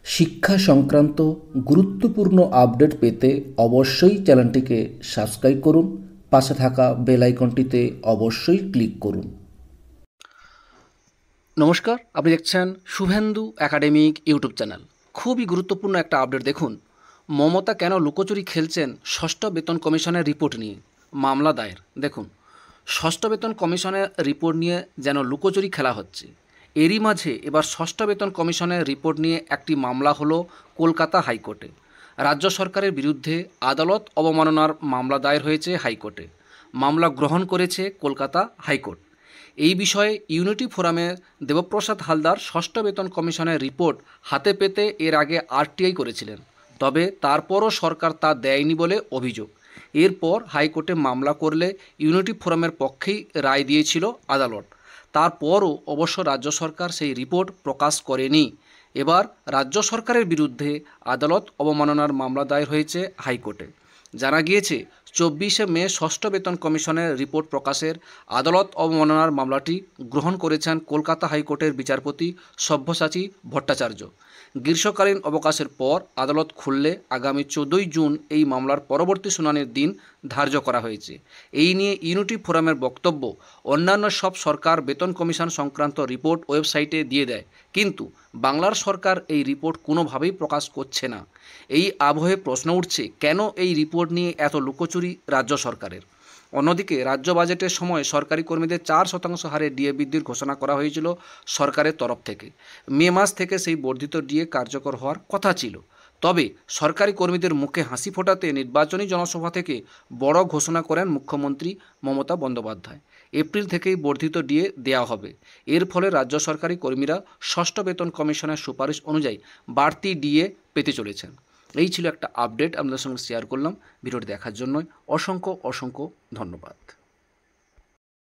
শিক্ষা সংক্রান্ত গুরুত্বপূর্ণ আপডেট পেতে অবশ্যই চ্যানেলটিকে সাবস্ক্রাইব করুন, পাশে থাকা বেল আইকনটিতে অবশ্যই ক্লিক করুন। নমস্কার, আপনি দেখছেন শুভেন্দু একাডেমিক ইউটিউব চ্যানেল। খুবই গুরুত্বপূর্ণ একটা আপডেট দেখুন। মমতা কেন লুকোচুরি খেলছেন ষষ্ঠ বেতন কমিশনের রিপোর্ট নিয়ে মামলা দায়ের। দেখুন, ষষ্ঠ বেতন কমিশনের রিপোর্ট নিয়ে যেন লুকোচুরি খেলা হচ্ছে। এরই মাঝে এবার ষষ্ঠ বেতন কমিশনের রিপোর্ট নিয়ে একটি মামলা হলো কলকাতা হাইকোর্টে। রাজ্য সরকারের বিরুদ্ধে আদালত অবমাননার মামলা দায়ের হয়েছে হাইকোর্টে। মামলা গ্রহণ করেছে কলকাতা হাইকোর্ট। এই বিষয়ে ইউনিটি ফোরামের দেবপ্রসাদ হালদার ষষ্ঠ বেতন কমিশনের রিপোর্ট হাতে পেতে এর আগে আরটিআই করেছিলেন, তবে তারপরও সরকার তা দেয়নি বলে অভিযোগ। এরপর হাইকোর্টে মামলা করলে ইউনিটি ফোরামের পক্ষেই রায় দিয়েছিল আদালত। তারপরও অবশ্য রাজ্য সরকার সেই রিপোর্ট প্রকাশ করেনি। এবার রাজ্য সরকারের বিরুদ্ধে আদালত অবমাননার মামলা দায়ের হয়েছে হাইকোর্টে। জানা গিয়েছে 24শে মে ষষ্ঠ বেতন কমিশনের রিপোর্ট প্রকাশের আদালত অবমাননার মামলাটি গ্রহণ করেছেন কলকাতা হাইকোর্টের বিচারপতি সব্যসাচী ভট্টাচার্য। গ্রীষ্মকালীন অবকাশের পর আদালত খুললে আগামী 14ই জুন এই মামলার পরবর্তী শুনানির দিন ধার্য করা হয়েছে। এই নিয়ে ইউনিটি ফোরামের বক্তব্য, অন্যান্য সব সরকার বেতন কমিশন সংক্রান্ত রিপোর্ট ওয়েবসাইটে দিয়ে দেয়, কিন্তু বাংলার সরকার এই রিপোর্ট কোনোভাবেই প্রকাশ করছে না। এই আবহে প্রশ্ন উঠছে, কেন এই রিপোর্ট নিয়ে এত লুকোচুরি রাজ্য সরকারের। অন্যদিকে রাজ্য বাজেটের সময় সরকারি কর্মীদের 4% হারে ডিএ বৃদ্ধির ঘোষণা করা হয়েছিল সরকারের তরফ থেকে। মে মাস থেকে সেই বর্ধিত ডিএ কার্যকর হওয়ার কথা ছিল। তবে সরকারি কর্মীদের মুখে হাসি ফোটাতে নির্বাচনী জনসভা থেকে বড় ঘোষণা করেন মুখ্যমন্ত্রী মমতা বন্দ্যোপাধ্যায়। এপ্রিল থেকেই বর্ধিত ডিএ দেওয়া হবে। এর ফলে রাজ্য সরকারি কর্মীরা ষষ্ঠ বেতন কমিশনের সুপারিশ অনুযায়ী বাড়তি ডিএ পেতে চলেছেন। এই ছিল একটা আপডেট, আপনাদের সঙ্গে শেয়ার করলাম। ভিডিওটি দেখার জন্য অসংখ্য ধন্যবাদ।